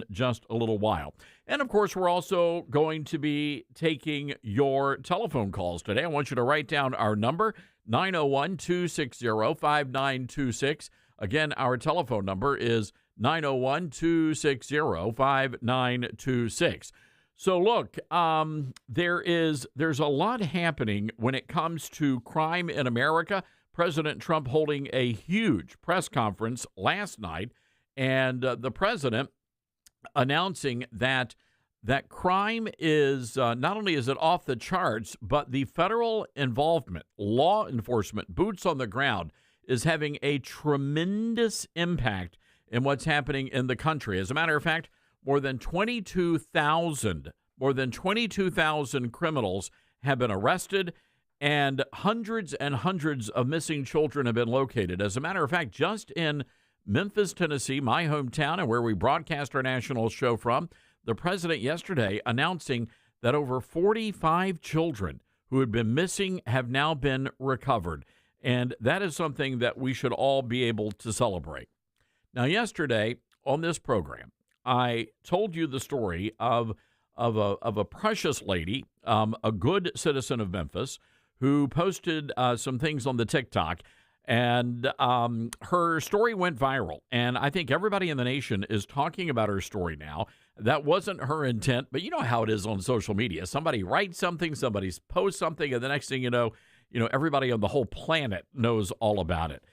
in just a little while. And, of course, we're also going to be taking your telephone calls today. I want you to write down our number, 901-260-5926. Again, our telephone number is 901-260-5926. So, look, there's a lot happening when it comes to crime in America. President Trump holding a huge press conference last night, and the president announcing that crime is not only is it off the charts, but the federal involvement, law enforcement, boots on the ground, is having a tremendous impact in what's happening in the country. As a matter of fact, more than 22,000 criminals have been arrested, and hundreds of missing children have been located. As a matter of fact, just in Memphis, Tennessee, my hometown, and where we broadcast our national show from, the president yesterday announcing that over 45 children who had been missing have now been recovered. And that is something that we should all be able to celebrate. Now, yesterday on this program, I told you the story of a precious lady, a good citizen of Memphis, who posted some things on the TikTok, and her story went viral. And I think everybody in the nation is talking about her story now. That wasn't her intent, but you know how it is on social media. Somebody writes something, somebody posts something, and the next thing you know, everybody on the whole planet knows all about it.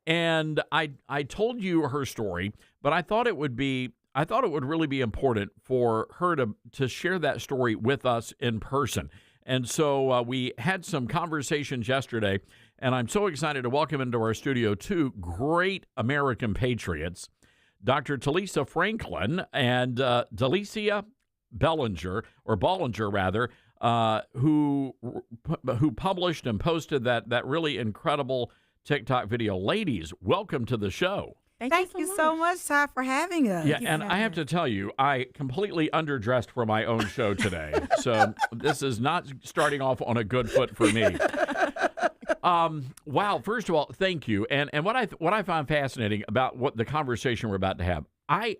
And I told you her story, but I thought it would really be important for her to share that story with us in person. And so we had some conversations yesterday, and I'm so excited to welcome into our studio two great American patriots, Dr. Talisa Franklin and Delicia Bollinger, who published and posted that really incredible TikTok video. Ladies, welcome to the show. Thank you so much, Todd, for having us. Yeah, and I have to tell you, I completely underdressed for my own show today. So this is not starting off on a good foot for me. Wow, first of all, thank you. And what I find fascinating about what the conversation we're about to have,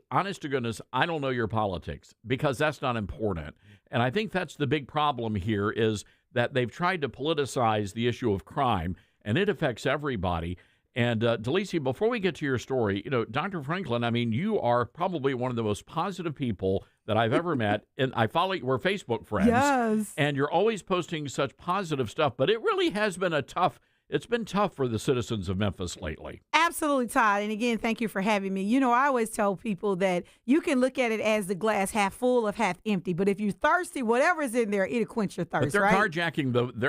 honest to goodness, I don't know your politics because that's not important. And I think that's the big problem here is that they've tried to politicize the issue of crime, and it affects everybody. And Delicia, before we get to your story, Dr. Franklin, I mean, you are probably one of the most positive people that I've ever met. And I follow you, we're Facebook friends. Yes. And you're always posting such positive stuff, but it really has been it's been tough for the citizens of Memphis lately. Absolutely, Todd. And again, thank you for having me. I always tell people that you can look at it as the glass half full or half empty. But if you're thirsty, whatever's in there, it'll quench your thirst. But they're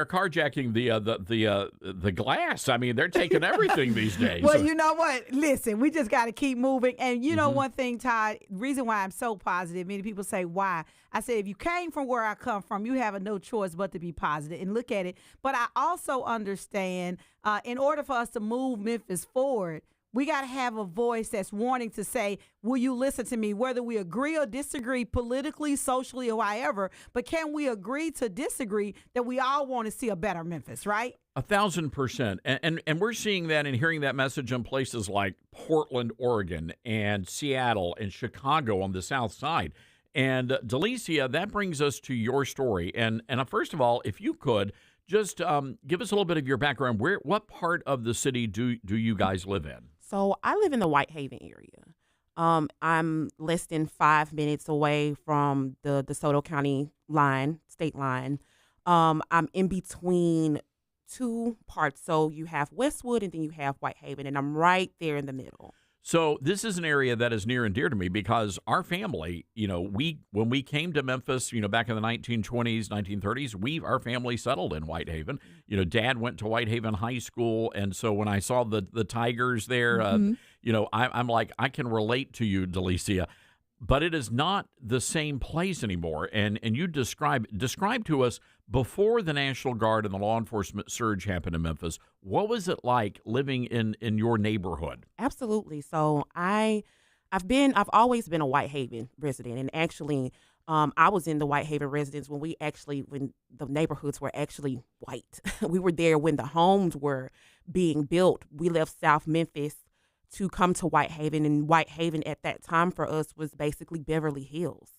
carjacking the glass. I mean, they're taking everything these days. Well, you know what? Listen, we just got to keep moving. And you know one thing, Todd, reason why I'm so positive, many people say, why? I said, if you came from where I come from, you have no choice but to be positive and look at it. But I also understand in order for us to move Memphis forward, we got to have a voice that's wanting to say, will you listen to me, whether we agree or disagree politically, socially, or however, but can we agree to disagree that we all want to see a better Memphis, right? 1,000%. And we're seeing that and hearing that message in places like Portland, Oregon, and Seattle and Chicago on the south side. And Delicia, that brings us to your story. And first of all, if you could just give us a little bit of your background. What part of the city do you guys live in? So I live in the Whitehaven area. I'm less than 5 minutes away from the DeSoto County state line. I'm in between two parts. So you have Westwood and then you have Whitehaven, and I'm right there in the middle. So this is an area that is near and dear to me because our family, when we came to Memphis, back in the 1920s, 1930s, our family settled in Whitehaven. Dad went to Whitehaven High School, and so when I saw the Tigers there, I'm like, I can relate to you, Delicia. But it is not the same place anymore. And you describe to us before the National Guard and the law enforcement surge happened in Memphis. What was it like living in your neighborhood? Absolutely. So I've always been a Whitehaven resident, and actually, I was in the Whitehaven residence when the neighborhoods were actually white. We were there when the homes were being built. We left South Memphis to come to Whitehaven, and Whitehaven at that time for us was basically Beverly Hills.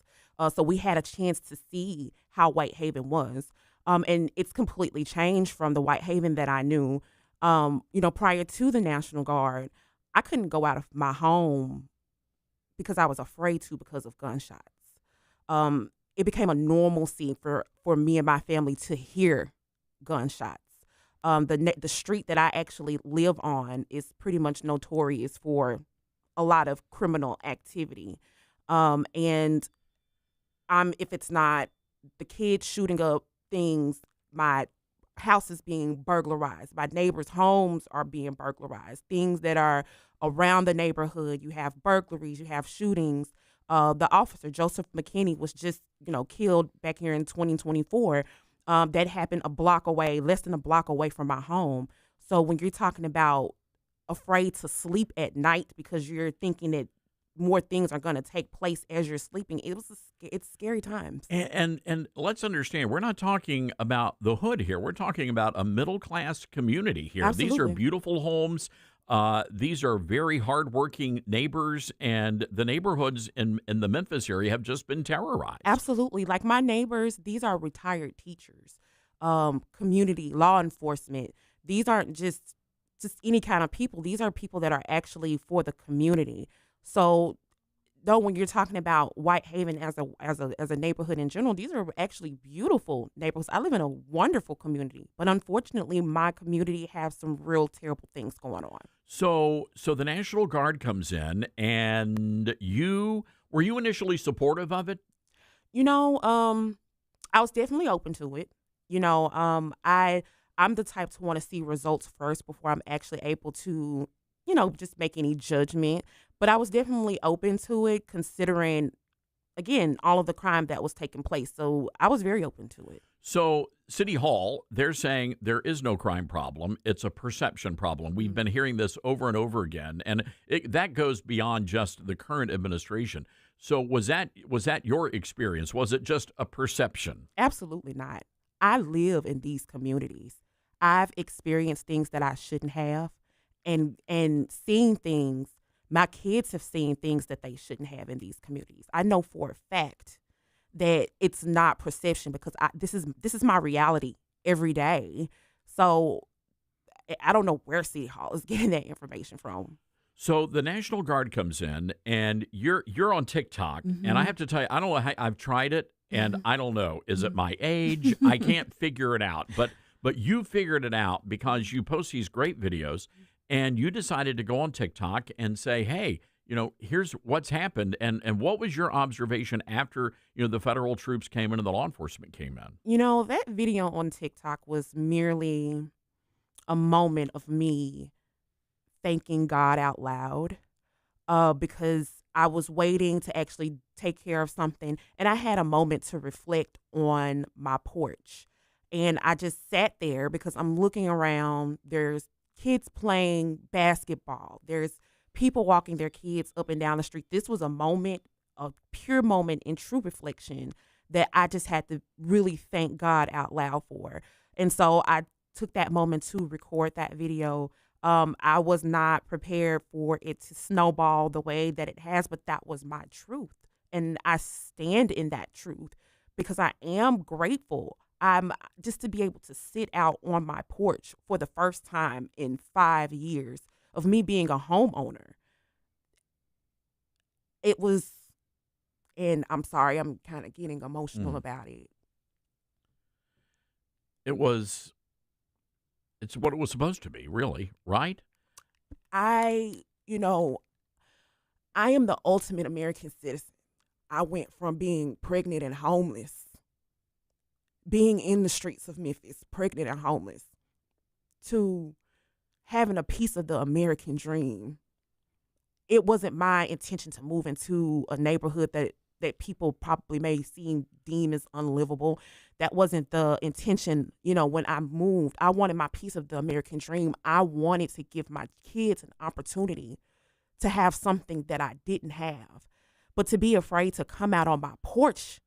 So we had a chance to see how Whitehaven was. And it's completely changed from the Whitehaven that I knew. Prior to the National Guard, I couldn't go out of my home because I was afraid to because of gunshots. It became a normalcy for me and my family to hear gunshots. The street that I actually live on is pretty much notorious for a lot of criminal activity. And if it's not the kids shooting up things, my house is being burglarized. My neighbors' homes are being burglarized. Things that are around the neighborhood, you have burglaries, you have shootings. The officer, Joseph McKinney, was just, killed back here in 2024. That happened less than a block away from my home. So when you're talking about afraid to sleep at night because you're thinking that more things are going to take place as you're sleeping, it's scary times. And let's understand, we're not talking about the hood here. We're talking about a middle-class community here. Absolutely. These are beautiful homes. These are very hardworking neighbors, and the neighborhoods in the Memphis area have just been terrorized. Absolutely. Like my neighbors, these are retired teachers, community, law enforcement. These aren't just any kind of people. These are people that are actually for the community. So, though, when you're talking about Whitehaven as a neighborhood in general, these are actually beautiful neighborhoods. I live in a wonderful community, but unfortunately, my community has some real terrible things going on. So the National Guard comes in, and were you initially supportive of it? I was definitely open to it. I'm the type to want to see results first before I'm actually able to, just make any judgment. But I was definitely open to it, considering, again, all of the crime that was taking place. So I was very open to it. So City Hall, they're saying there is no crime problem. It's a perception problem. We've been hearing this over and over again, and that goes beyond just the current administration. So was that your experience? Was it just a perception? Absolutely not. I live in these communities. I've experienced things that I shouldn't have, and seen things. My kids have seen things that they shouldn't have in these communities. I know for a fact that it's not perception because this is my reality every day. So I don't know where City Hall is getting that information from. So the National Guard comes in, and you're on TikTok, and I have to tell you, I don't know how, I've tried it, and I don't know. Is it my age? I can't figure it out. But you figured it out because you post these great videos, and you decided to go on TikTok and say, hey, here's what's happened. And what was your observation after, the federal troops came in and the law enforcement came in? That video on TikTok was merely a moment of me thanking God out loud, because I was waiting to actually take care of something, and I had a moment to reflect on my porch. And I just sat there because I'm looking around. There's kids playing basketball. There's people walking their kids up and down the street. This was a pure moment in true reflection that I just had to really thank God out loud for. And so I took that moment to record that video. I was not prepared for it to snowball the way that it has, but that was my truth. And I stand in that truth because I am grateful. I'm just to be able to sit out on my porch for the first time in 5 years of me being a homeowner. It was, and I'm sorry, I'm kind of getting emotional about it. It's what it was supposed to be, really, right? I am the ultimate American citizen. I went from being pregnant and homeless, being in the streets of Memphis, pregnant and homeless, to having a piece of the American dream. It wasn't my intention to move into a neighborhood that people probably may deem as unlivable. That wasn't the intention. When I moved, I wanted my piece of the American dream. I wanted to give my kids an opportunity to have something that I didn't have. But to be afraid to come out on my porch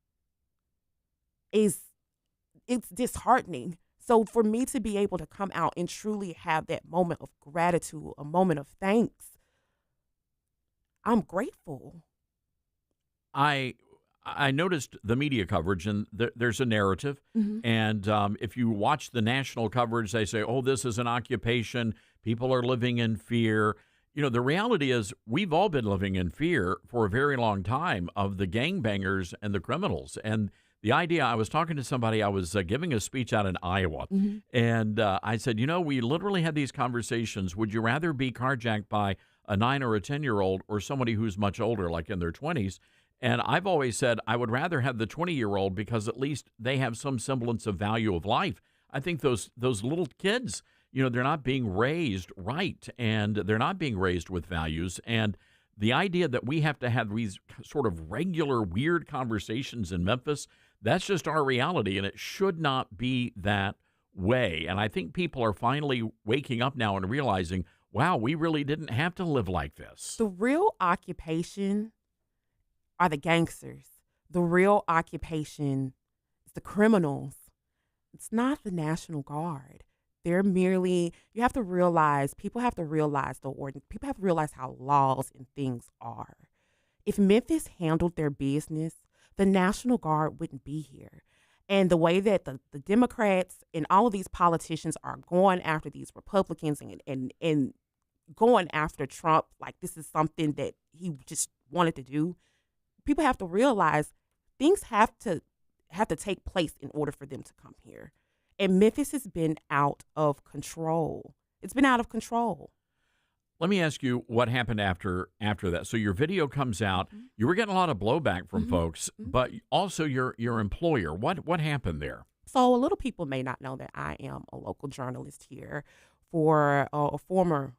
it's disheartening. So for me to be able to come out and truly have that moment of gratitude, a moment of thanks, I'm grateful. I noticed the media coverage, and there's a narrative. Mhm. And if you watch the national coverage, they say, "Oh, this is an occupation. People are living in fear." You know, the reality is we've all been living in fear for a very long time of the gangbangers and the criminals. And the idea, I was talking to somebody, I was giving a speech out in Iowa, Mhm. and I said, we literally had these conversations. Would you rather be carjacked by a 9 or a 10-year-old or somebody who's much older, like in their 20s? And I've always said I would rather have the 20-year-old because at least they have some semblance of value of life. I think those little kids, they're not being raised right, and they're not being raised with values. And the idea that we have to have these sort of regular weird conversations in Memphis, that's just our reality, and it should not be that way. And I think people are finally waking up now and realizing, wow, we really didn't have to live like this. The real occupation are the gangsters. The real occupation is the criminals. It's not the National Guard. They're merely, you have to realize, people have to realize the ordinance. People have to realize how laws and things are. If Memphis handled their business, the National Guard wouldn't be here. And the way that the Democrats and all of these politicians are going after these Republicans and going after Trump like this is something that he just wanted to do, people have to realize things have to take place in order for them to come here. And Memphis has been out of control. It's been out of control. Let me ask you what happened after that. So your video comes out. Mhm. You were getting a lot of blowback from Mhm. folks, Mhm. but also your employer. What happened there? So a little people may not know that I am a local journalist here for formerly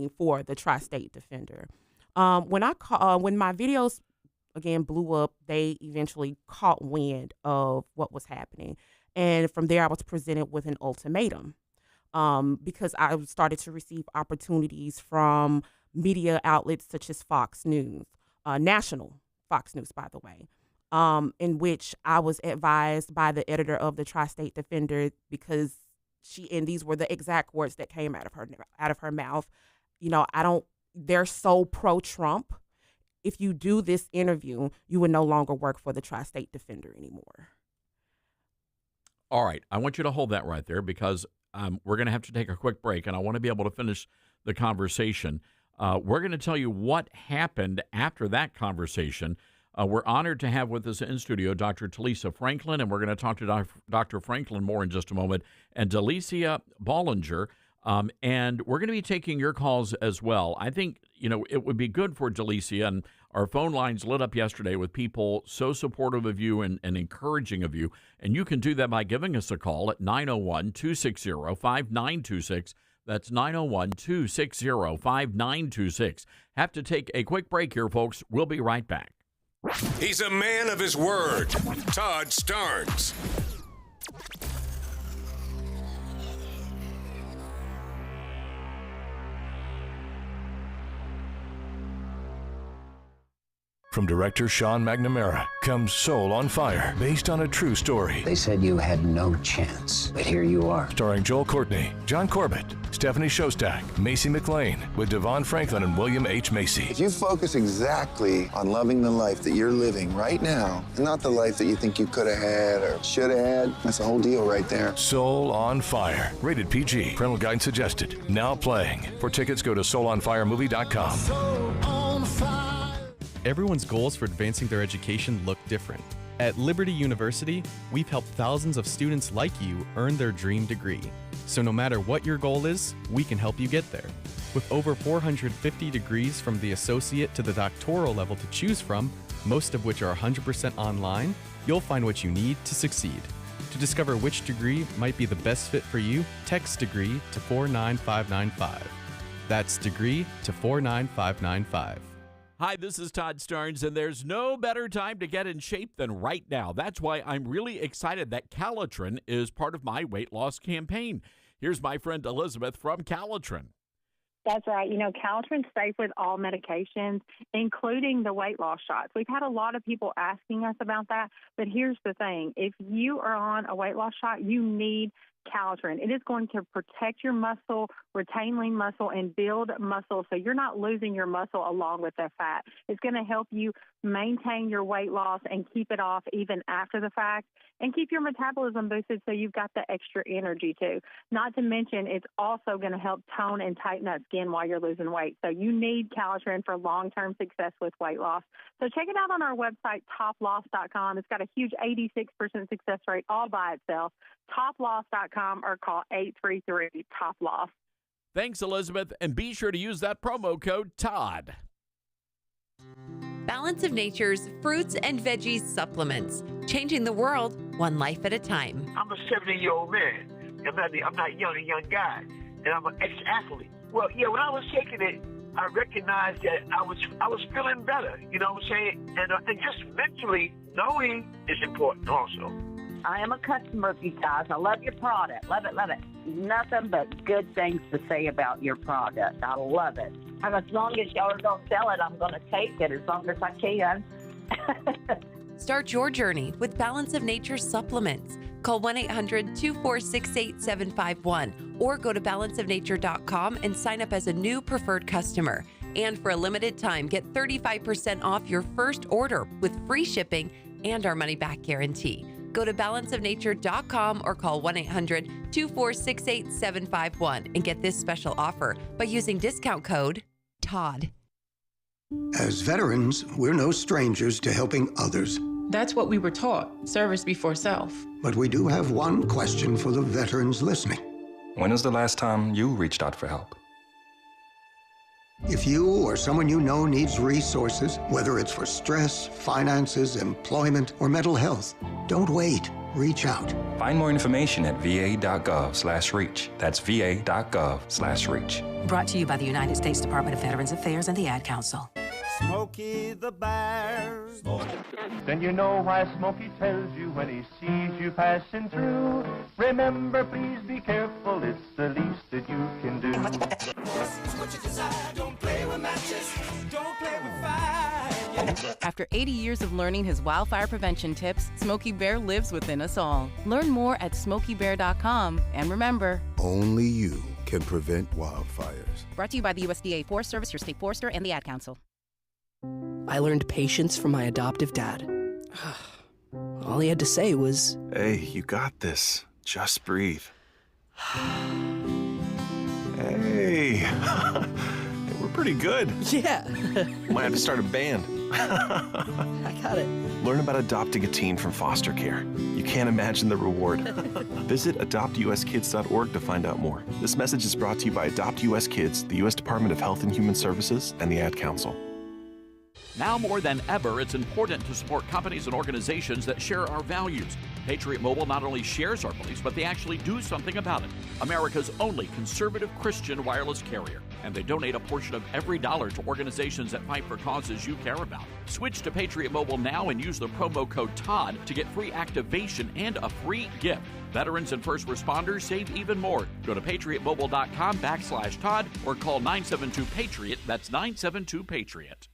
for the Tri-State Defender. When my videos again blew up, they eventually caught wind of what was happening, and from there I was presented with an ultimatum. Because I started to receive opportunities from media outlets such as Fox News, national Fox News, by the way, in which I was advised by the editor of the Tri-State Defender because and these were the exact words that came out of her mouth. They're so pro-Trump. If you do this interview, you would no longer work for the Tri-State Defender anymore. All right. I want you to hold that right there because we're going to have to take a quick break, and I want to be able to finish the conversation. We're going to tell you what happened after that conversation. We're honored to have with us in studio Dr. Talisa Franklin, and we're going to talk to Dr. Franklin more in just a moment, and Delicia Bollinger. And we're going to be taking your calls as well. I think, it would be good for Delicia, and our phone lines lit up yesterday with people so supportive of you and encouraging of you. And you can do that by giving us a call at 901-260-5926. That's 901-260-5926. Have to take a quick break here, folks. We'll be right back. He's a man of his word. Todd Starnes. From director Sean McNamara comes Soul on Fire, based on a true story. They said you had no chance, but here you are. Starring Joel Courtney, John Corbett, Stephanie Shostak, Macy McLean, with Devon Franklin and William H. Macy. If you focus exactly on loving the life that you're living right now, and not the life that you think you could have had or should have had, that's the whole deal right there. Soul on Fire, rated PG. Parental guidance suggested. Now playing. For tickets, go to soulonfiremovie.com. Soul on Fire. Everyone's goals for advancing their education look different. At Liberty University, we've helped thousands of students like you earn their dream degree. So no matter what your goal is, we can help you get there. With over 450 degrees from the associate to the doctoral level to choose from, most of which are 100% online, you'll find what you need to succeed. To discover which degree might be the best fit for you, text degree to 49595. That's degree to 49595. Hi, this is Todd Starnes, and there's no better time to get in shape than right now. That's why I'm really excited that Calitrin is part of my weight loss campaign. Here's my friend Elizabeth from Calitrin. That's right. Calitrin's safe with all medications, including the weight loss shots. We've had a lot of people asking us about that, but here's the thing. If you are on a weight loss shot, you need Caltrans. It is going to protect your muscle, retain lean muscle, and build muscle so you're not losing your muscle along with the fat. It's going to help you maintain your weight loss and keep it off even after the fact, and keep your metabolism boosted so you've got the extra energy too. Not to mention, it's also going to help tone and tighten that skin while you're losing weight. So you need Caltrans for long-term success with weight loss. So check it out on our website, toploss.com. It's got a huge 86% success rate all by itself. Toploss.com or call 833-TOP-LOSS. Thanks, Elizabeth, and be sure to use that promo code TODD. Balance of Nature's fruits and veggies supplements, changing the world one life at a time. I'm a 70-year-old man. I'm not a young guy, and I'm an ex-athlete. Well, yeah, when I was taking it, I recognized that I was feeling better. You know what I'm saying? And just mentally knowing is important also. I am a customer of you guys. I love your product. Love it, love it. Nothing but good things to say about your product. I love it. And as long as y'all don't sell it, I'm going to take it as long as I can. Start your journey with Balance of Nature supplements. Call 1-800-246-8751 or go to balanceofnature.com and sign up as a new preferred customer. And for a limited time, get 35% off your first order with free shipping and our money-back guarantee. Go to balanceofnature.com or call 1-800-246-8751 and get this special offer by using discount code TODD. As veterans, we're no strangers to helping others. That's what we were taught, service before self. But we do have one question for the veterans listening. When was the last time you reached out for help? If you or someone you know needs resources, whether it's for stress, finances, employment, or mental health, don't wait. Reach out. Find more information at va.gov/reach. That's va.gov/reach. Brought to you by the United States Department of Veterans Affairs and the Ad Council. Smokey the Bear. Then you know why Smokey tells you when he sees you passing through. Remember, please be careful, it's the least that you can do. What you desire, don't play with matches, don't play with fire. After 80 years of learning his wildfire prevention tips, Smokey Bear lives within us all. Learn more at smokeybear.com. And remember, only you can prevent wildfires. Brought to you by the USDA Forest Service, your state forester, and the Ad Council. I learned patience from my adoptive dad. All he had to say was, "Hey, you got this. Just breathe." Hey, we're pretty good. Yeah. Might have to start a band. I got it. Learn about adopting a teen from foster care. You can't imagine the reward. Visit adoptuskids.org to find out more. This message is brought to you by Adopt US Kids, the U.S. Department of Health and Human Services, and the Ad Council. Now more than ever, it's important to support companies and organizations that share our values. Patriot Mobile not only shares our beliefs, but they actually do something about it. America's only conservative Christian wireless carrier. And they donate a portion of every dollar to organizations that fight for causes you care about. Switch to Patriot Mobile now and use the promo code TODD to get free activation and a free gift. Veterans and first responders save even more. Go to patriotmobile.com/TODD or call 972-PATRIOT. That's 972-PATRIOT.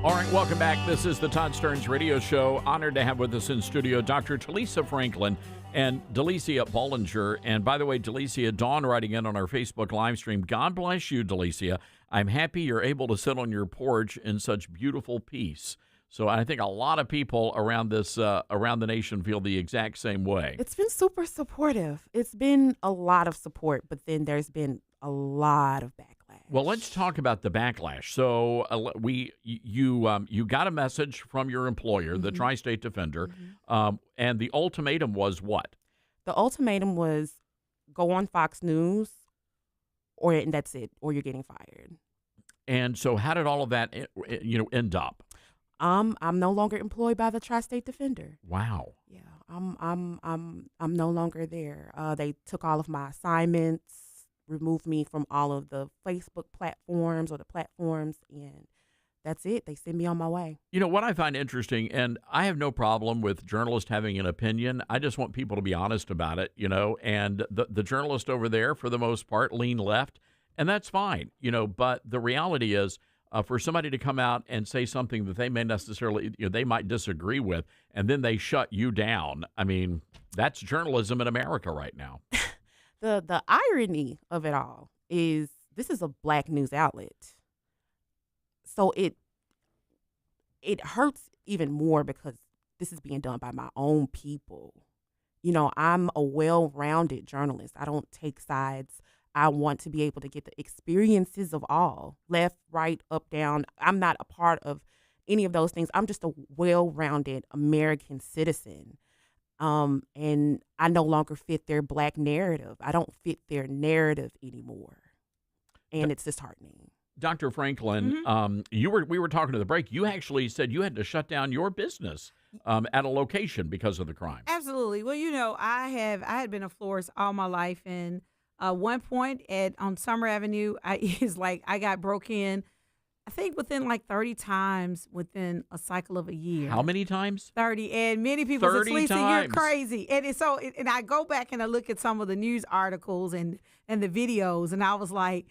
All right, welcome back. This is the Todd Starnes Radio Show. Honored to have with us in studio Dr. Talisa Franklin and Delicia Bollinger. And by the way, Delicia, Dawn writing in on our Facebook live stream. God bless you, Delicia. I'm happy you're able to sit on your porch in such beautiful peace. So I think a lot of people around the nation feel the exact same way. It's been super supportive. It's been a lot of support, but then there's been a lot of backlash. Well, let's talk about the backlash. So you got a message from your employer, the Tri-State Defender, and the ultimatum was what? The ultimatum was go on Fox News, and that's it, or you're getting fired. And so, how did all of that, end up? I'm no longer employed by the Tri-State Defender. Wow. Yeah, I'm no longer there. They took all of my assignments, removed me from all of the Facebook platforms and that's it. They send me on my way. You know, what I find interesting, and I have no problem with journalists having an opinion. I just want people to be honest about it, and the journalist over there, for the most part, lean left, and that's fine, but the reality is for somebody to come out and say something that they may necessarily, they might disagree with, and then they shut you down. I mean, that's journalism in America right now. The irony of it all is this is a black news outlet. So it hurts even more because this is being done by my own people. I'm a well-rounded journalist. I don't take sides. I want to be able to get the experiences of all, left, right, up, down. I'm not a part of any of those things. I'm just a well-rounded American citizen. And I no longer fit their black narrative. I don't fit their narrative anymore. And it's disheartening. Dr. Franklin, we were talking to the break. You actually said you had to shut down your business at a location because of the crime. Absolutely. Well, I had been a florist all my life, and one point on Summer Avenue, I got broke in, I think within like 30 times within a cycle of a year. How many times? 30. And many people said, Lisa, you're crazy. And and I go back and I look at some of the news articles and the videos, and I was like,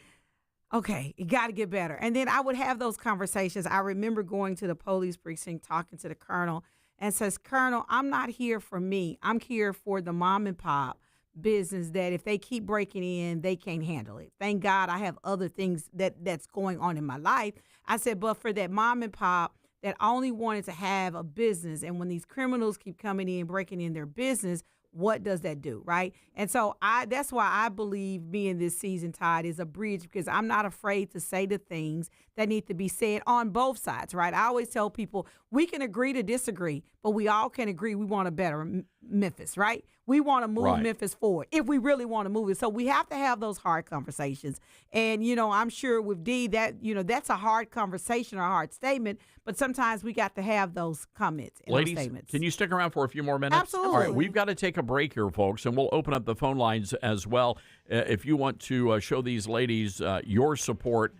okay, you got to get better. And then I would have those conversations. I remember going to the police precinct, talking to the colonel, and says, Colonel, I'm not here for me. I'm here for the mom and pop business that if they keep breaking in, they can't handle it. Thank God I have other things that's going on in my life. I said, but for that mom and pop that only wanted to have a business, and when these criminals keep coming in, breaking in their business, what does that do, right? And so that's why I believe me in this season, Todd, is a bridge, because I'm not afraid to say the things that need to be said on both sides, right? I always tell people we can agree to disagree, but we all can agree we want a better Memphis, right? We want to move Memphis forward if we really want to move it. So we have to have those hard conversations. And, I'm sure with Dee that, that's a hard conversation or a hard statement, but sometimes we got to have those comments and Ladies, those statements. Can you stick around for a few more minutes? Absolutely. All right, we've got to take a break here, folks, and we'll open up the phone lines as well. If you want to show these ladies your support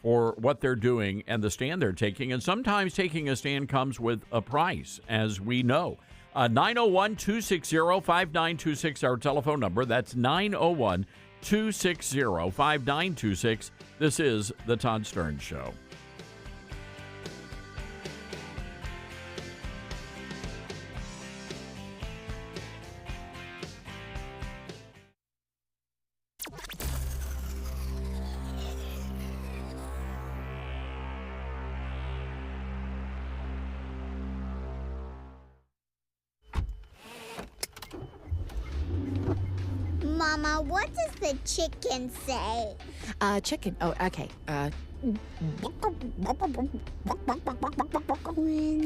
for what they're doing and the stand they're taking, and sometimes taking a stand comes with a price, as we know. 901-260-5926, our telephone number. That's 901-260-5926. This is The Todd Starnes Show. Mama, what does the chicken say? Chicken. Oh, okay. When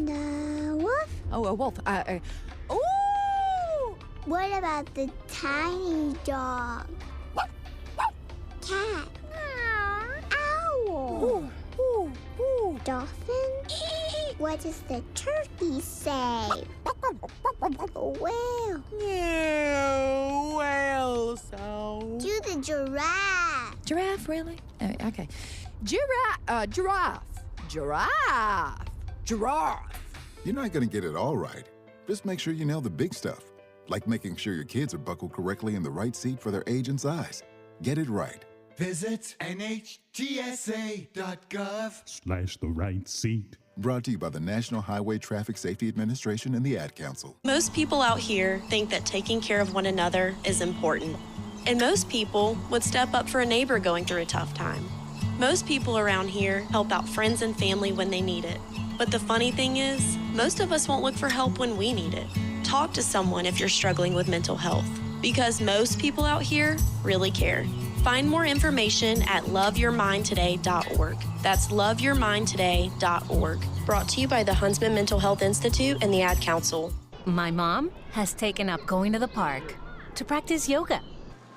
the wolf? Oh, a wolf. Ooh! What about the tiny dog? Cat? Owl? Dolphin? What does the turkey say? Whale? Whale sound. Do the giraffe. Giraffe, really? Okay. Giraffe. Giraffe. You're not going to get it all right. Just make sure you nail the big stuff, like making sure your kids are buckled correctly in the right seat for their age and size. Get it right. Visit NHTSA.gov/the right seat. Brought to you by the National Highway Traffic Safety Administration and the Ad Council. Most people out here think that taking care of one another is important. And most people would step up for a neighbor going through a tough time. Most people around here help out friends and family when they need it. But the funny thing is, most of us won't look for help when we need it. Talk to someone if you're struggling with mental health, because most people out here really care. Find more information at loveyourmindtoday.org. That's loveyourmindtoday.org. Brought to you by the Huntsman Mental Health Institute and the Ad Council. My mom has taken up going to the park to practice yoga.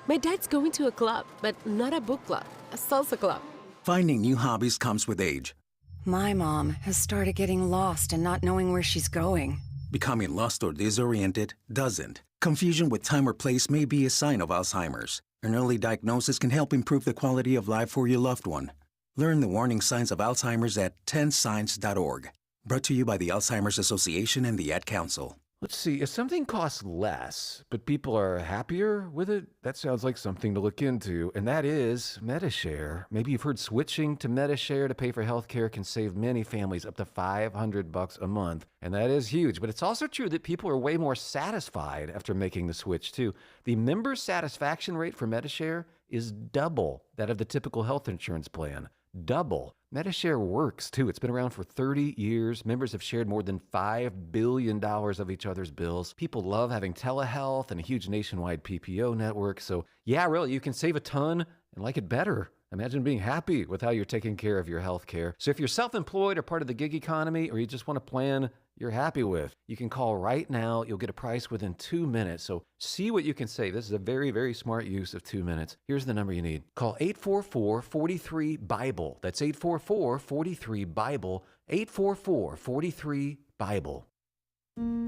My dad's going to a club, but not a book club, a salsa club. Finding new hobbies comes with age. My mom has started getting lost and not knowing where she's going. Becoming lost or disoriented doesn't. Confusion with time or place may be a sign of Alzheimer's. An early diagnosis can help improve the quality of life for your loved one. Learn the warning signs of Alzheimer's at 10signs.org. Brought to you by the Alzheimer's Association and the Ad Council. Let's see, if something costs less, but people are happier with it, that sounds like something to look into, and that is MediShare. Maybe you've heard switching to MediShare to pay for healthcare can save many families up to $500 a month, and that is huge. But it's also true that people are way more satisfied after making the switch, too. The member satisfaction rate for MediShare is double that of the typical health insurance plan. Double. MediShare works, too. It's been around for 30 years. Members have shared more than $5 billion of each other's bills. People love having telehealth and a huge nationwide PPO network. So, yeah, really, you can save a ton and like it better. Imagine being happy with how you're taking care of your health care. So if you're self-employed or part of the gig economy, or you just want a plan you're happy with, you can call right now. You'll get a price within 2 minutes. So see what you can save. This is a very, very smart use of 2 minutes. Here's the number you need. Call 844-43-BIBLE. That's 844-43-BIBLE. 844-43-BIBLE.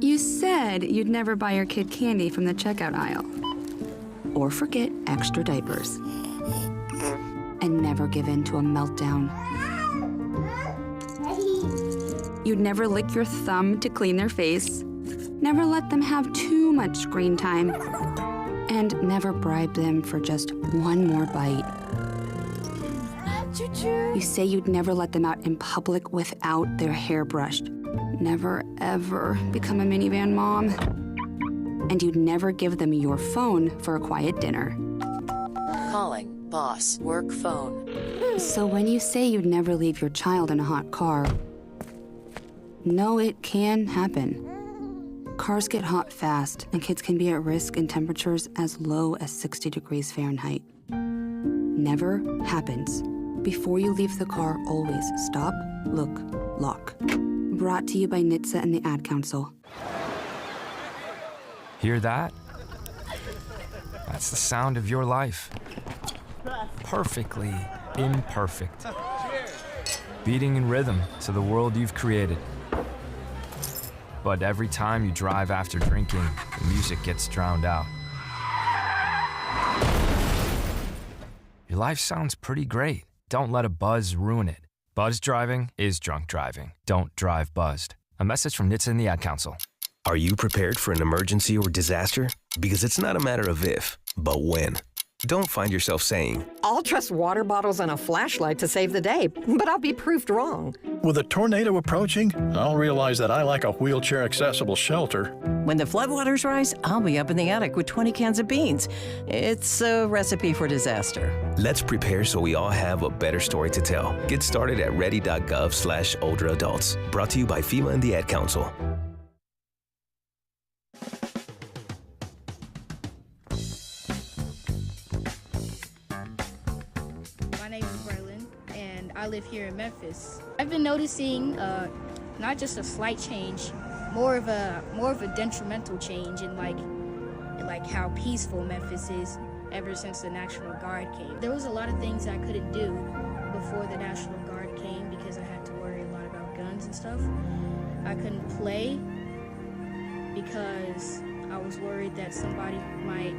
You said you'd never buy your kid candy from the checkout aisle. Or forget extra diapers. And never give in to a meltdown. You'd never lick your thumb to clean their face, never let them have too much screen time, and never bribe them for just one more bite. You say you'd never let them out in public without their hair brushed, never ever become a minivan mom, and you'd never give them your phone for a quiet dinner. Calling boss work phone. So when you say you'd never leave your child in a hot car, no, it can happen. Cars get hot fast, and kids can be at risk in temperatures as low as 60 degrees Fahrenheit. Never happens. Before you leave the car, always stop, look, lock. Brought to you by NHTSA and the Ad Council. Hear that? That's the sound of your life. Perfectly imperfect. Beating in rhythm to the world you've created. But every time you drive after drinking, the music gets drowned out. Your life sounds pretty great. Don't let a buzz ruin it. Buzz driving is drunk driving. Don't drive buzzed. A message from NHTSA and the Ad Council. Are you prepared for an emergency or disaster? Because it's not a matter of if, but when. Don't find yourself saying, I'll trust water bottles and a flashlight to save the day, but I'll be proved wrong. With a tornado approaching, I'll realize that I like a wheelchair-accessible shelter. When the floodwaters rise, I'll be up in the attic with 20 cans of beans. It's a recipe for disaster. Let's prepare so we all have a better story to tell. Get started at ready.gov/older adults. Brought to you by FEMA and the Ad Council. I live here in Memphis. I've been noticing not just a slight change, more of a detrimental change in like how peaceful Memphis is ever since the National Guard came. There was a lot of things I couldn't do before the National Guard came because I had to worry a lot about guns and stuff. I couldn't play because I was worried that somebody might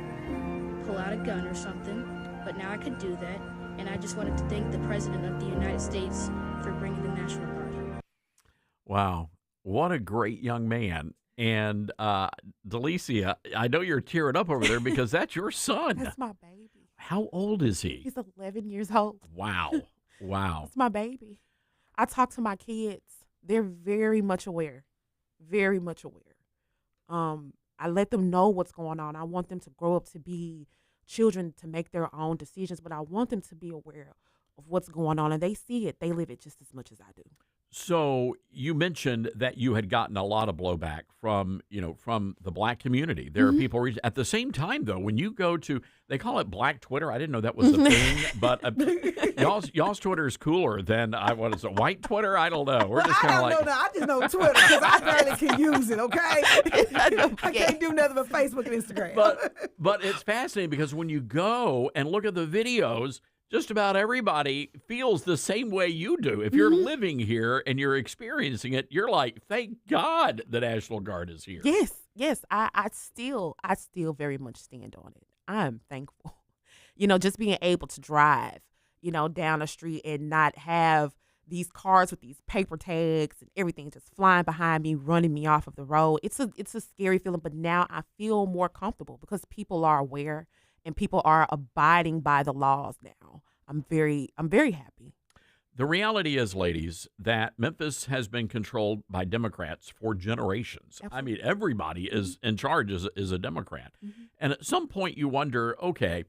pull out a gun or something, but now I could do that. And I just wanted to thank the President of the United States for bringing the National Guard. Wow. What a great young man. And Delicia, I know you're tearing up over there because that's your son. That's my baby. How old is he? He's 11 years old. Wow. Wow. That's my baby. I talk to my kids. They're very much aware. Very much aware. I let them know what's going on. I want them to grow up to be children, to make their own decisions, but I want them to be aware of what's going on, and they see it. They live it just as much as I do. So you mentioned that you had gotten a lot of blowback from the black community. There are people at the same time, though, when you go to, they call it Black Twitter. I didn't know that was a thing, but y'all's Twitter is cooler than what is it, white Twitter? I don't know. We're just kind of like, I just know Twitter because I barely can use it. Okay, I can't do nothing but Facebook and Instagram. But it's fascinating because when you go and look at the videos, just about everybody feels the same way you do. If you're living here and you're experiencing it, you're like, thank God the National Guard is here. Yes. I still very much stand on it. I'm thankful. Just being able to drive, down the street and not have these cars with these paper tags and everything just flying behind me, running me off of the road. It's a scary feeling, but now I feel more comfortable because people are aware and people are abiding by the laws now. I'm very happy. The reality is, ladies, that Memphis has been controlled by Democrats for generations. Absolutely. I mean, everybody is in charge is a Democrat. Mm-hmm. And at some point you wonder, okay,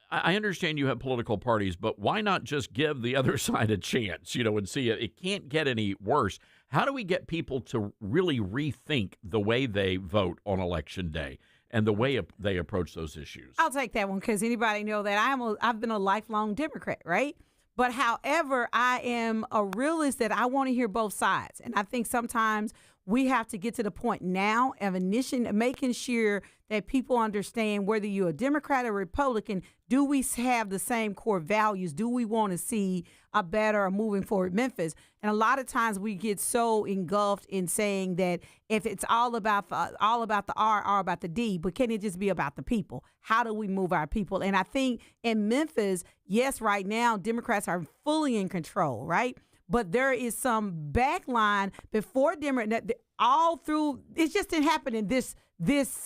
I understand you have political parties, but why not just give the other side a chance, and see it? It can't get any worse. How do we get people to really rethink the way they vote on Election Day and the way they approach those issues? I'll take that one because anybody know that I've been a lifelong Democrat, right? But however, I am a realist that I want to hear both sides. And I think sometimes we have to get to the point now of making sure that people understand whether you're a Democrat or Republican, do we have the same core values? Do we want to see a better or moving forward Memphis? And a lot of times we get so engulfed in saying that if it's all about the R, all about the D, but can it just be about the people? How do we move our people? And I think in Memphis, yes, right now, Democrats are fully in control, right? But there is some backline before Democrat all through. It just didn't happen in this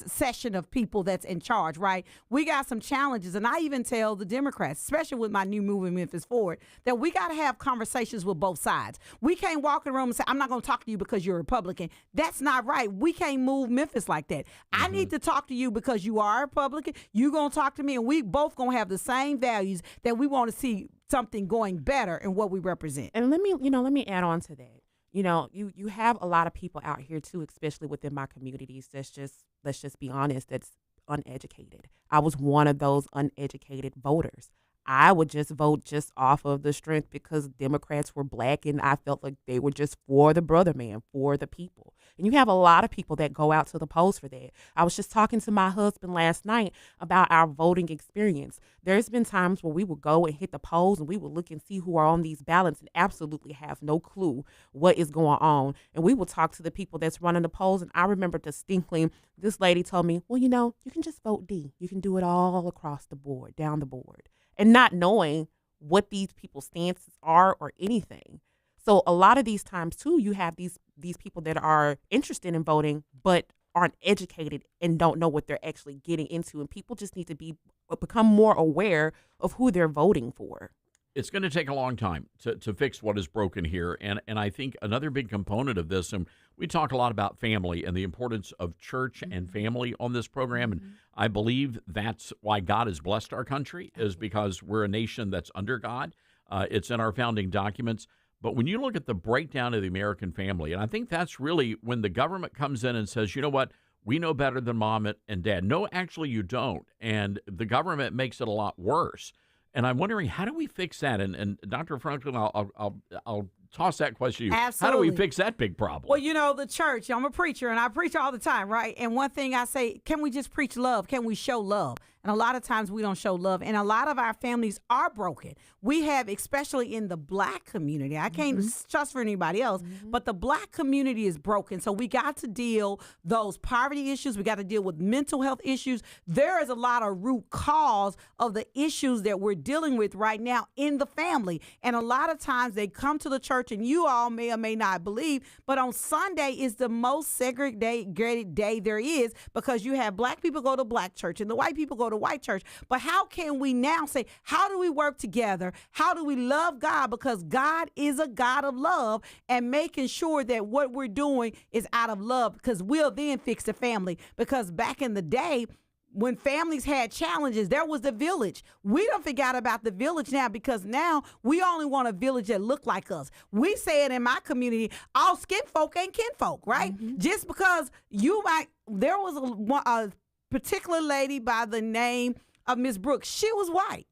session of people that's in charge, right? We got some challenges, and I even tell the Democrats, especially with my new movement, Memphis Forward, that we got to have conversations with both sides. We can't walk in the room and say, I'm not going to talk to you because you're a Republican. That's not right. We can't move Memphis like that. Mm-hmm. I need to talk to you because you are a Republican. You're going to talk to me, and we both going to have the same values that we want to see something going better in what we represent. And let me add on to that. You have a lot of people out here too, especially within my communities. Let's just be honest, that's uneducated. I was one of those uneducated voters. I would just vote just off of the strength because Democrats were black and I felt like they were just for the brother man, for the people. And you have a lot of people that go out to the polls for that. I was just talking to my husband last night about our voting experience. There's been times where we would go and hit the polls and we would look and see who are on these ballots and absolutely have no clue what is going on. And we would talk to the people that's running the polls. And I remember distinctly, this lady told me, well, you can just vote D. You can do it all across the board, down the board. And not knowing what these people's stances are or anything. So a lot of these times, too, you have these people that are interested in voting but aren't educated and don't know what they're actually getting into. And people just need to become more aware of who they're voting for. It's going to take a long time to fix what is broken here. And I think another big component of this, and we talk a lot about family and the importance of church mm-hmm. and family on this program. Mm-hmm. And I believe that's why God has blessed our country, is because we're a nation that's under God. It's in our founding documents. But when you look at the breakdown of the American family, and I think that's really when the government comes in and says, you know what, we know better than mom and dad. No, actually you don't. And the government makes it a lot worse. And I'm wondering, how do we fix that? And Dr. Franklin, I'll toss that question to you. Absolutely. How do we fix that big problem? Well, the church, I'm a preacher, and I preach all the time, right? And one thing I say, can we just preach love? Can we show love? And a lot of times we don't show love. And a lot of our families are broken. We have, especially in the black community, I can't mm-hmm. trust for anybody else, mm-hmm. but the black community is broken. So we got to deal those poverty issues. We got to deal with mental health issues. There is a lot of root cause of the issues that we're dealing with right now in the family. And a lot of times they come to the church, and you all may or may not believe, but on Sunday is the most segregated day there is, because you have black people go to black church and the white people go to white church. But how can we now say, how do we work together? How do we love God? Because God is a God of love, and making sure that what we're doing is out of love, because we'll then fix the family. Because back in the day, when families had challenges, there was the village. We don't forget about the village now, because now we only want a village that look like us. We say it in my community, all skin folk ain't kinfolk, right? Mm-hmm. Just because there was a particular lady by the name of Miss Brooks. She was white.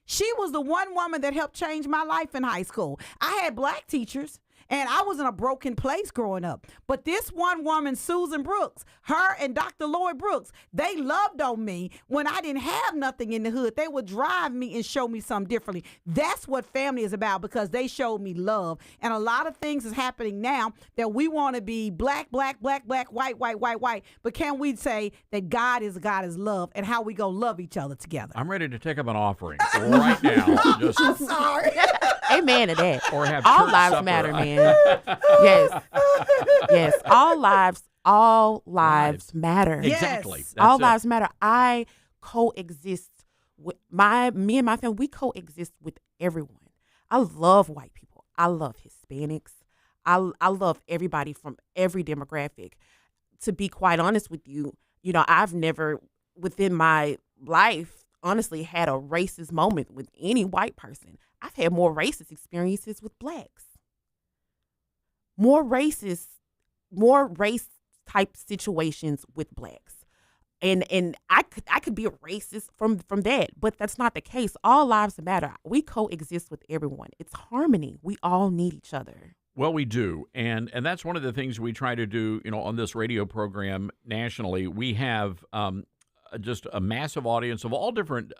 She was the one woman that helped change my life in high school. I had black teachers, and I was in a broken place growing up. But this one woman, Susan Brooks, her and Dr. Lloyd Brooks, they loved on me when I didn't have nothing in the hood. They would drive me and show me something differently. That's what family is about, because they showed me love. And a lot of things is happening now that we want to be black, white. But can we say that God is love, and how we go love each other together? I'm ready to take up an offering right now. I'm sorry. Amen to that. Or have all church lives supper. matter, man. Yes. All lives matter. Exactly. Yes. That's All it. lives matter. I coexist with me and my family. We coexist with everyone. I love white people. I love Hispanics. I love everybody from every demographic. To be quite honest with you, I've never within my life honestly had a racist moment with any white person. I've had more racist experiences with blacks. More race type situations with blacks. And I could be a racist from that, but that's not the case. All lives matter. We coexist with everyone. It's harmony. We all need each other. Well, we do, and that's one of the things we try to do. On this radio program nationally, we have just a massive audience of all different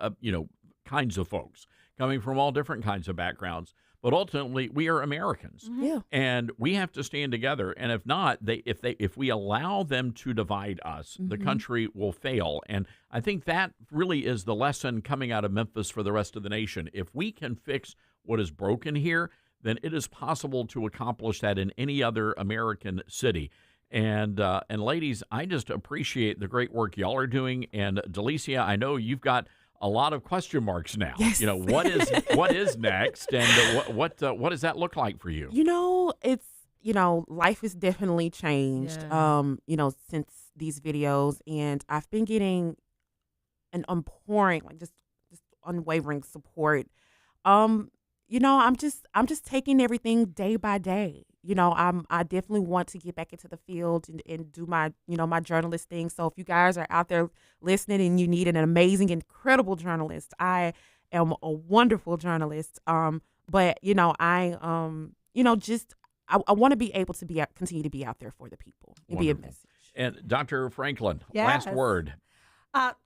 kinds of folks coming from all different kinds of backgrounds. But ultimately, we are Americans, Yeah. and we have to stand together. And if not, if we allow them to divide us, the country will fail. And I think that really is the lesson coming out of Memphis for the rest of the nation. If we can fix what is broken here, then it is possible to accomplish that in any other American city. And ladies, I just appreciate the great work y'all are doing. And Delicia, I know you've got a lot of question marks now. Yes. What is next, and what does that look like for you? It's life has definitely changed. Since these videos, and I've been getting an pouring just unwavering support. I'm just taking everything day by day. I definitely want to get back into the field and do my, my journalist thing. So if you guys are out there listening and you need an amazing, incredible journalist, I am a wonderful journalist. But I want to be able to continue to be out there for the people and be a message. And Dr. Franklin, Yes. last word.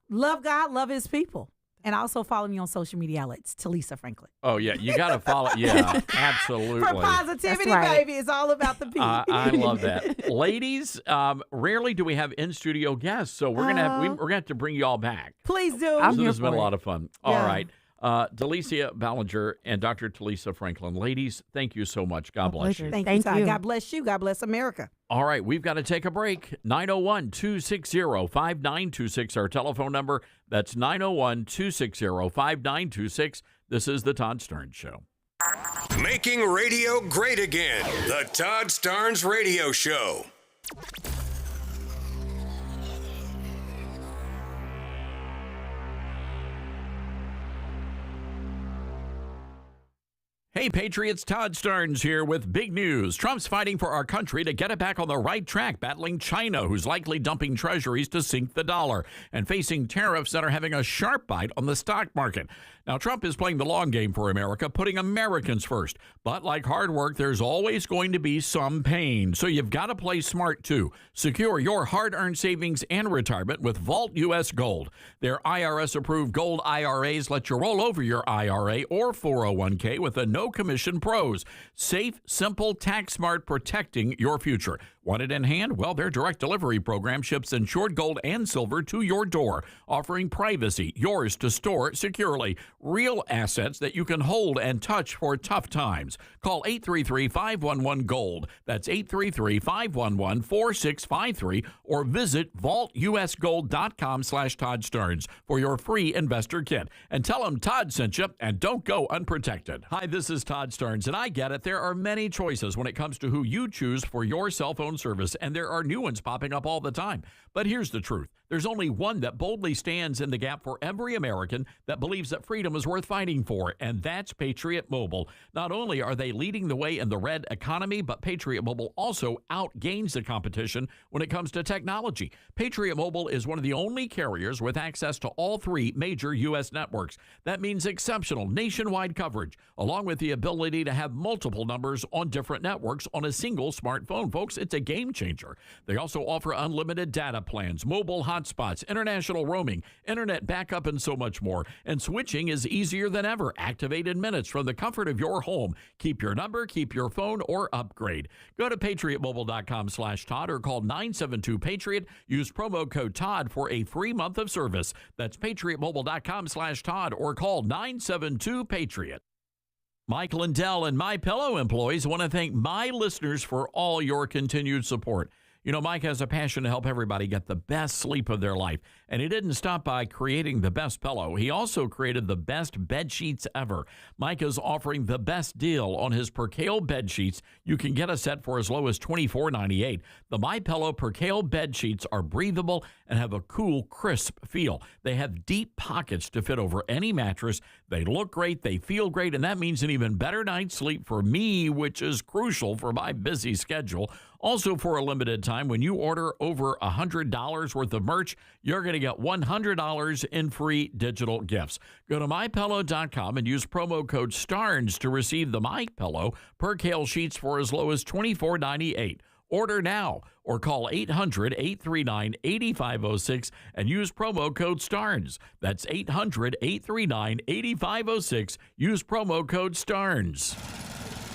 Love God, love his people. And also follow me on social media outlets, Talisa Franklin. Oh, yeah, you got to follow. Yeah, absolutely. For positivity, That's right. baby. It's all about the people. I love that. Ladies, rarely do we have in-studio guests, so we're gonna have to bring you all back. Please do. So this has been a lot of fun. All Yeah. right. Delicia Ballinger and Dr. Talisa Franklin. Ladies, thank you so much. God bless you. Thank you, Todd. God bless you. God bless America. All right, we've got to take a break. 901-260-5926, our telephone number. That's 901-260-5926. This is the Todd Starnes Show. Making radio great again. The Todd Starnes Radio Show. Hey, Patriots, Todd Starnes here with big news. Trump's fighting for our country to get it back on the right track, battling China, who's likely dumping treasuries to sink the dollar, and facing tariffs that are having a sharp bite on the stock market. Now, Trump is playing the long game for America, putting Americans first. But like hard work, there's always going to be some pain. So you've got to play smart, too. Secure your hard-earned savings and retirement with Vault U.S. Gold. Their IRS-approved gold IRAs let you roll over your IRA or 401k with a no-commission pros. Safe, simple, tax-smart, protecting your future. Want it in hand? Well, their direct delivery program ships insured gold and silver to your door, offering privacy, yours to store securely. Real assets that you can hold and touch for tough times. Call 833-511-GOLD. That's 833-511-4653 or visit vaultusgold.com/Todd Starnes for your free investor kit. And tell them Todd sent you, and don't go unprotected. Hi, this is Todd Starnes, and I get it. There are many choices when it comes to who you choose for your cell phone service, and there are new ones popping up all the time. But here's the truth. There's only one that boldly stands in the gap for every American that believes that freedom is worth fighting for, and that's Patriot Mobile. Not only are they leading the way in the red economy, but Patriot Mobile also outgains the competition when it comes to technology. Patriot Mobile is one of the only carriers with access to all three major U.S. networks. That means exceptional nationwide coverage, along with the ability to have multiple numbers on different networks on a single smartphone. Folks, it's a game changer. They also offer unlimited data plans, mobile hotspots, international roaming, internet backup, and so much more. And switching is easier than ever. Activate in minutes from the comfort of your home. Keep your number, keep your phone, or upgrade. Go to patriotmobile.com/Todd or call 972-PATRIOT. Use promo code Todd for a free month of service. That's patriotmobile.com/Todd or call 972-PATRIOT. Mike Lindell and MyPillow employees want to thank my listeners for all your continued support. You know, Mike has a passion to help everybody get the best sleep of their life, and he didn't stop by creating the best pillow. He also created the best bed sheets ever. Mike is offering the best deal on his Percale bed sheets. You can get a set for as low as $24.98. The MyPillow Percale bed sheets are breathable and have a cool, crisp feel. They have deep pockets to fit over any mattress. They look great, they feel great, and that means an even better night's sleep for me, which is crucial for my busy schedule. Also, for a limited time, when you order over $100 worth of merch, you're going to get $100 in free digital gifts. Go to MyPillow.com and use promo code STARNS to receive the MyPillow Percale sheets for as low as $24.98. Order now or call 800-839-8506 and use promo code STARNS. That's 800-839-8506. Use promo code STARNS.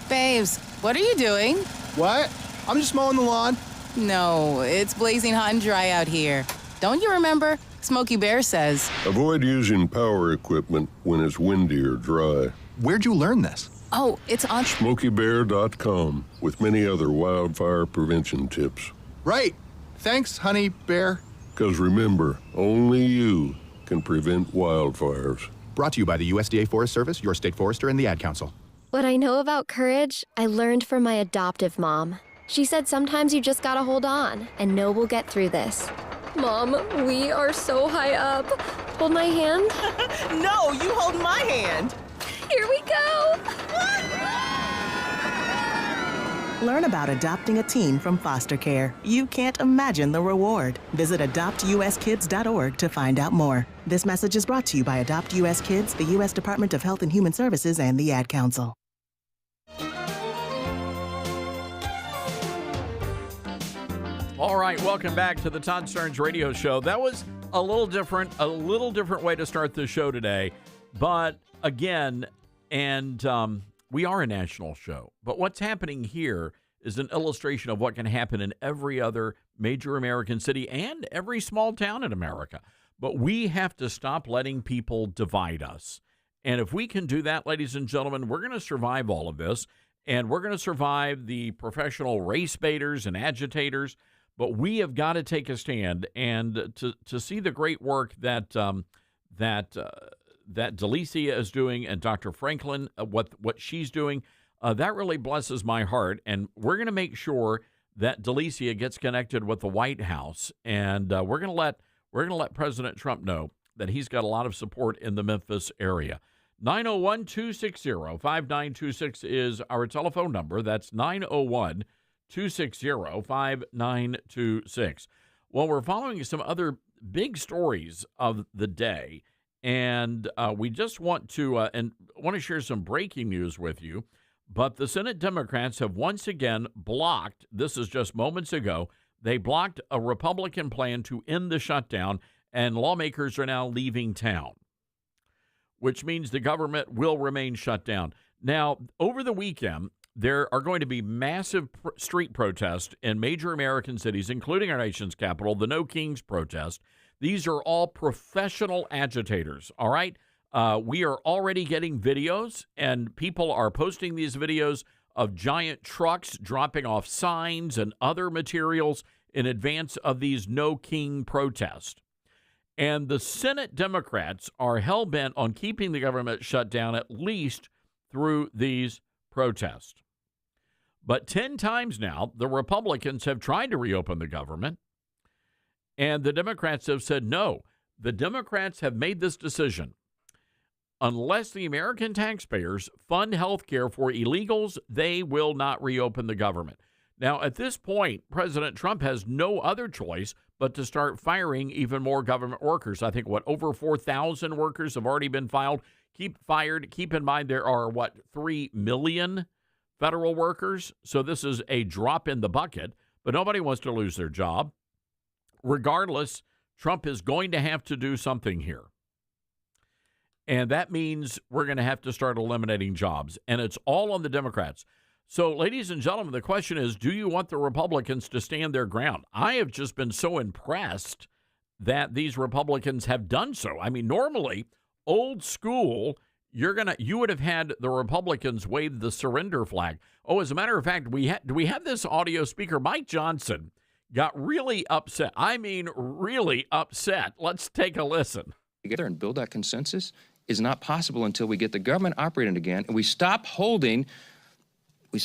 Babes, what are you doing? What? I'm just mowing the lawn. No, it's blazing hot and dry out here. Don't you remember? Smokey Bear says, avoid using power equipment when it's windy or dry. Where'd you learn this? oh, it's on SmokeyBear.com with many other wildfire prevention tips. Right. Thanks, Honey Bear. Because remember, only you can prevent wildfires. Brought to you by the USDA Forest Service, your state forester, and the Ad Council. What I know about courage, I learned from my adoptive mom. She said sometimes you just gotta hold on and know we'll get through this. Mom, we are so high up. Hold my hand. No, you hold my hand. Here we go. Learn about adopting a teen from foster care. You can't imagine the reward. Visit adoptuskids.org to find out more. This message is brought to you by Adopt US Kids, the U.S. Department of Health and Human Services, and the Ad Council. All right, welcome back to the Todd Starnes Radio Show. That was a little different way to start the show today. But again, we are a national show. But what's happening here is an illustration of what can happen in every other major American city and every small town in America. But we have to stop letting people divide us. And if we can do that, ladies and gentlemen, we're going to survive all of this. And we're going to survive the professional race baiters and agitators. But we have got to take a stand and to see the great work that Delicia is doing and Dr. Franklin, what she's doing, that really blesses my heart. And we're going to make sure that Delicia gets connected with the White House, and we're going to let President Trump know that he's got a lot of support in the Memphis area. 901-260-5926 is our telephone number. That's 901-260-5926. Well, we're following some other big stories of the day, and we just want to share some breaking news with you. But the Senate Democrats have once again blocked, this is just moments ago, they blocked a Republican plan to end the shutdown, and lawmakers are now leaving town, which means the government will remain shut down. Now, over the weekend, there are going to be massive street protests in major American cities, including our nation's capital, the No Kings protest. These are all professional agitators, all right? We are already getting videos, and people are posting these videos of giant trucks dropping off signs and other materials in advance of these No King protests. And the Senate Democrats are hell-bent on keeping the government shut down at least through these protests. But 10 times now, the Republicans have tried to reopen the government, and the Democrats have said no. The Democrats have made this decision. Unless the American taxpayers fund health care for illegals, they will not reopen the government. Now, at this point, President Trump has no other choice but to start firing even more government workers. I think, over 4,000 workers have already been fired. Keep in mind, there are, 3 million federal workers. So this is a drop in the bucket, but nobody wants to lose their job. Regardless, Trump is going to have to do something here. And that means we're going to have to start eliminating jobs. And it's all on the Democrats. So, ladies and gentlemen, the question is, do you want the Republicans to stand their ground? I have just been so impressed that these Republicans have done so. I mean, normally, old school, you would have had the Republicans wave the surrender flag. Oh, as a matter of fact, do we have this audio speaker? Mike Johnson got really upset. I mean, really upset. Let's take a listen. Together and build that consensus is not possible until we get the government operating again and we stop holding. I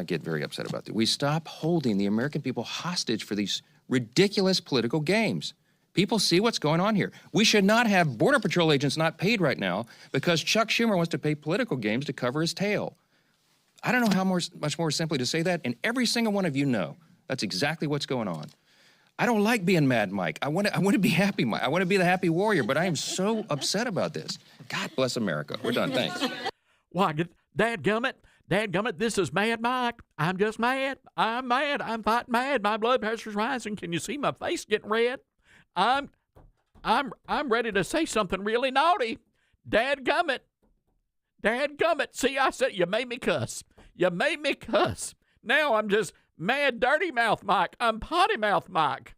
get very upset about that. We stop holding the American people hostage for these ridiculous political games. People see what's going on here. We should not have Border Patrol agents not paid right now because Chuck Schumer wants to pay political games to cover his tail. I don't know how much more simply to say that, and every single one of you know that's exactly what's going on. I don't like being Mad Mike. I want to be Happy Mike. I want to be the happy warrior, but I am so upset about this. God bless America. We're done. Thanks. Well, Dadgummit, this is Mad Mike. I'm just mad. I'm mad. I'm fighting mad. My blood pressure's rising. Can you see my face getting red? I'm ready to say something really naughty. Dadgummit. See, I said you made me cuss. Now I'm just mad dirty mouth Mike. I'm potty mouth Mike.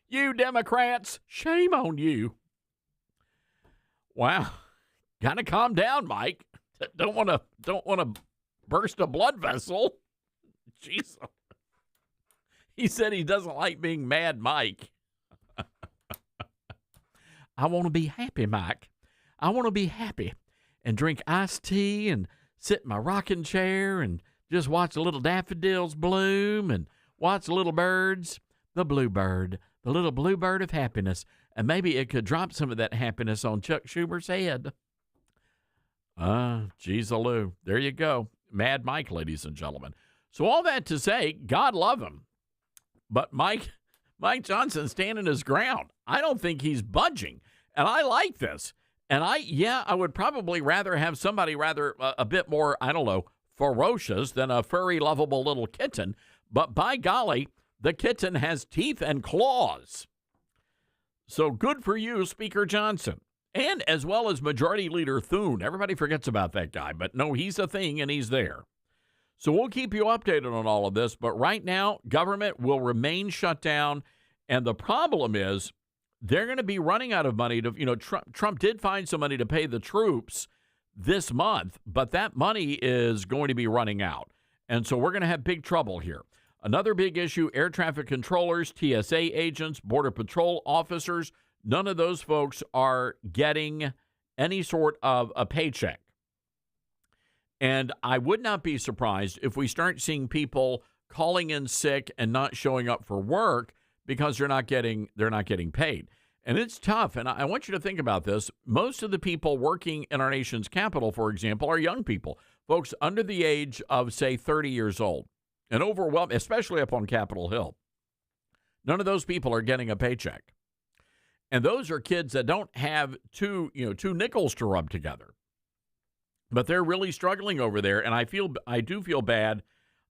You Democrats, shame on you. Wow. Gotta calm down, Mike. Don't want to burst a blood vessel. Jeez. He said he doesn't like being Mad Mike. I want to be happy, Mike. I want to be happy and drink iced tea and sit in my rocking chair and just watch the little daffodils bloom and watch the little birds, the bluebird, the little bluebird of happiness. And maybe it could drop some of that happiness on Chuck Schumer's head. Geez-a-loo. There you go. Mad Mike, ladies and gentlemen. So all that to say, God love him. But Mike Johnson's standing his ground. I don't think he's budging. And I like this. And I would probably rather have somebody a bit more, I don't know, ferocious than a furry, lovable little kitten. But by golly, the kitten has teeth and claws. So good for you, Speaker Johnson. And as well as Majority Leader Thune. Everybody forgets about that guy. But no, he's a thing and he's there. So we'll keep you updated on all of this. But right now, government will remain shut down. And the problem is they're going to be running out of money to, Trump did find some money to pay the troops this month, but that money is going to be running out. And so we're going to have big trouble here. Another big issue, air traffic controllers, TSA agents, Border Patrol officers, none of those folks are getting any sort of a paycheck. And I would not be surprised if we start seeing people calling in sick and not showing up for work because they're not getting paid. And it's tough. And I want you to think about this. Most of the people working in our nation's capital, for example, are young people, folks under the age of, say, 30 years old, and overwhelmed, especially up on Capitol Hill. None of those people are getting a paycheck. And those are kids that don't have two nickels to rub together. But they're really struggling over there. And I do feel bad.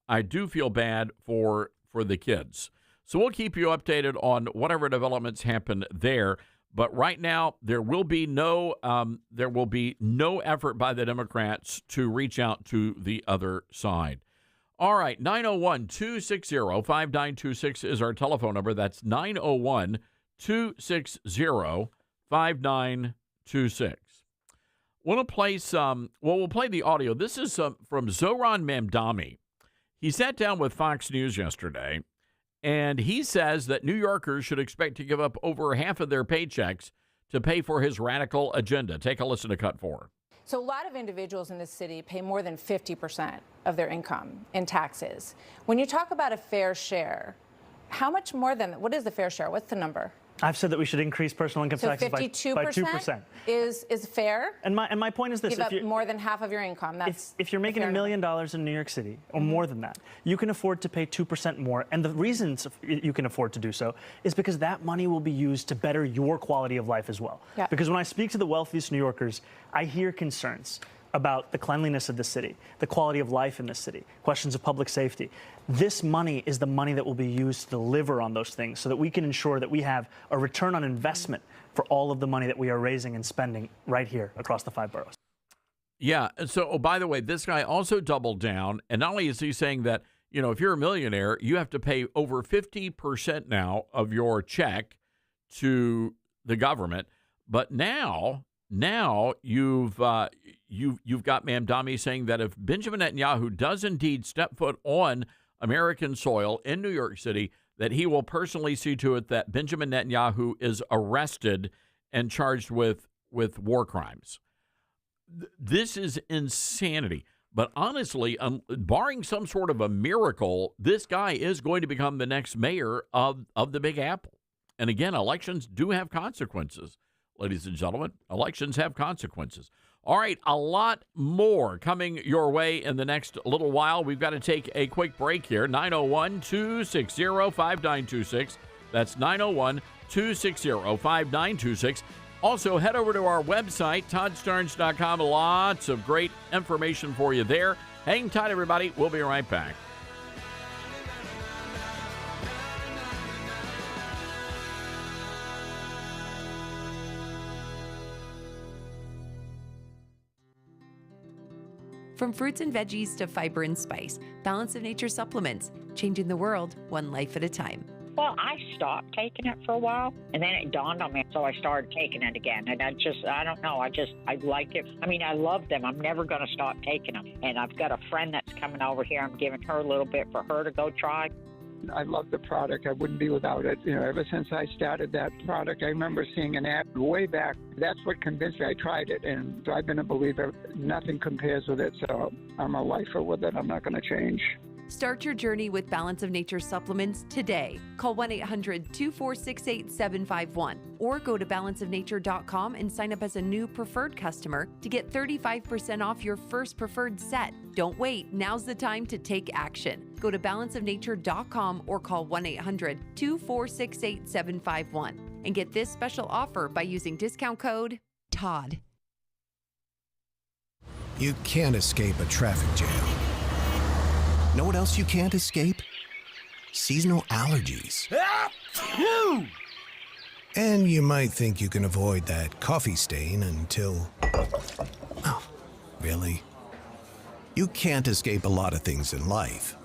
I do feel bad for the kids. So we'll keep you updated on whatever developments happen there. But right now, there will be no effort by the Democrats to reach out to the other side. All right, 901-260-5926 is our telephone number. That's 901-260-5926. We'll play we'll play the audio. This is from Zohran Mamdani. He sat down with Fox News yesterday, and he says that New Yorkers should expect to give up over half of their paychecks to pay for his radical agenda. Take a listen to Cut 4. So a lot of individuals in this city pay more than 50% of their income in taxes. When you talk about a fair share, how much more than, what is the fair share? What's the number? I've said that we should increase personal income taxes by 2%. Is fair? And my point is this: give up more than half of your income. That's if you're making $1 million in New York City or more than that, you can afford to pay 2% more. And the reasons you can afford to do so is because that money will be used to better your quality of life as well. Yeah. Because when I speak to the wealthiest New Yorkers, I hear concerns about the cleanliness of the city, the quality of life in the city, questions of public safety. This money is the money that will be used to deliver on those things so that we can ensure that we have a return on investment for all of the money that we are raising and spending right here across the 5 boroughs. Yeah. And so, by the way, this guy also doubled down. And not only is he saying that, if you're a millionaire, you have to pay over 50% now of your check to the government. But now now you've got Mamdani saying that if Benjamin Netanyahu does indeed step foot on American soil in New York City, that he will personally see to it that Benjamin Netanyahu is arrested and charged with war crimes. This is insanity. But honestly, barring some sort of a miracle, this guy is going to become the next mayor of the Big Apple. And again, elections do have consequences. Ladies and gentlemen, elections have consequences. All right, a lot more coming your way in the next little while. We've got to take a quick break here. 901-260-5926. That's 901-260-5926. Also, head over to our website, toddstarnes.com. Lots of great information for you there. Hang tight, everybody. We'll be right back. From fruits and veggies to fiber and spice, Balance of Nature supplements, changing the world one life at a time. Well, I stopped taking it for a while, and then it dawned on me, so I started taking it again. And I don't know, I like it. I mean, I love them. I'm never going to stop taking them. And I've got a friend that's coming over here. I'm giving her a little bit for her to go try. I love the product. I wouldn't be without it. Ever since I started that product, I remember seeing an ad way back. That's what convinced me. I tried it, and I've been a believer. Nothing compares with it, so I'm a lifer with it. I'm not going to change. Start your journey with Balance of Nature supplements today. Call 1-800-246-8751 or go to balanceofnature.com and sign up as a new preferred customer to get 35% off your first preferred set. Don't wait. Now's the time to take action. Go to balanceofnature.com or call 1-800-246-8751 and get this special offer by using discount code TODD. You can't escape a traffic jam. Know what else you can't escape? Seasonal allergies. And you might think you can avoid that coffee stain until... Oh, really? You can't escape a lot of things in life,